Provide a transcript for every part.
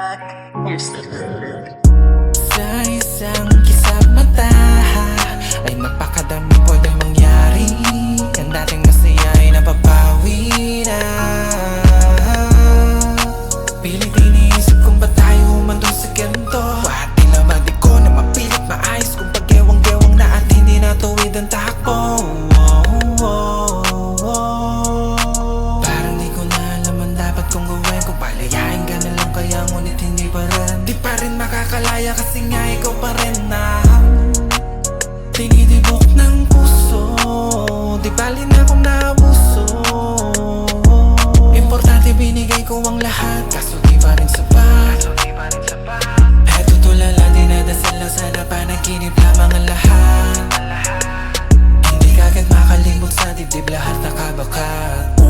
Here's the lyric. Sa isang kisap mata ay napakadami pwedeng mangyari. Ang dating masaya ay napapawi na. Pilit iniisip kung ba't tayo humantong sa ganito. At tila ba di ko na mapilit maayos kung pag-gewang-gewang na at hindi natuwid ang takbo. Parang di ko na alam ang dapat kong gawin. Kung palayain ka na lang kaya ngunit hindi pa rin. Di pa rin makakalaya kasi nga ikaw pa rin na tinitibok ng puso. Di bali na kung naabuso. Importante binigay ko ang lahat, kaso di pa rin sapat. Eto tulala, dinadasal lang sana panaginip lamang ang lahat. Hindi kagad makalimot sa dibdib lahat nakabakat.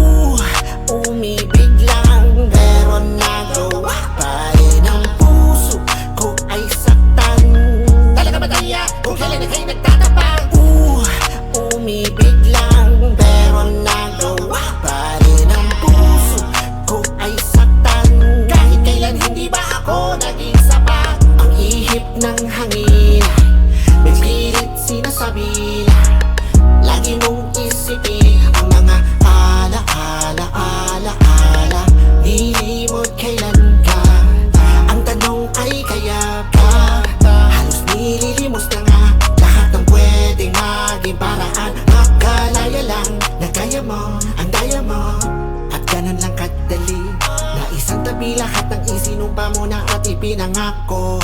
Umibig lang pero nagawa pa rin ang puso ko ay saktan. Talaga ba tayo kung kailan ika'y nagtatapang? Umibig lang pero nagawa pa rin ang puso ko ay saktan. Kahit kailan hindi ba ako naging sapat? Ang ihip ng hangin may pilit sinasabi na lagi mong isipin ang mga ala-ala. Nilimot kailan ka. Ang tanong ay kaya ba? Halos nililimos na nga lahat ng pwedeng maging paraan. Makalaya lang na kaya mo ang daya mo. At ganun lang kadali na isang tabi lahat ng isinumpa mo na at ipinangako.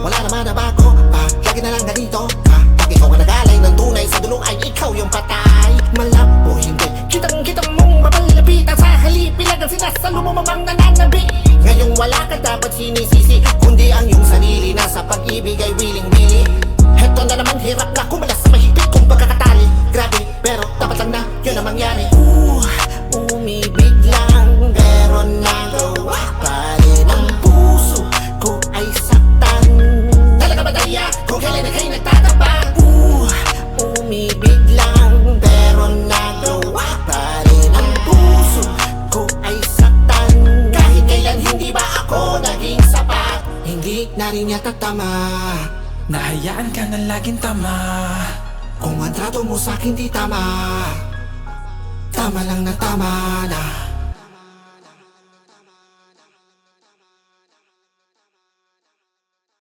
Wala naman na bago pa, lagi na lang ganito ka. Pag ikaw ang nagaling ng tunay sa dulong ay ikaw yung patay. Malabo hindi, kitang mong mapalapitan sa halip. Pilagang sinasalo mo mamang nananabi. Ngayong wala ka dapat sinisisi, kundi ang iyong sarili na sa pag-ibig ay willing-willing. Heto na naman hirap na kumalas sa mahigpit kong pagkakatali. Grabe, pero dapat lang na yun ang mangyari. Umibig lang pero nagawa pa rin ang puso ko ay saktan. Talaga ba tayo kung kailan na kayo nagtatapang? Umibig lang pero nagawa pa rin ang puso ko ay saktan. Kahit kailan hindi ba ako naging sapat? Hindi na rin yata tama. Nahayaan ka na laging tama. Kung ang trato mo sa'kin di tama, tama lang na tama na.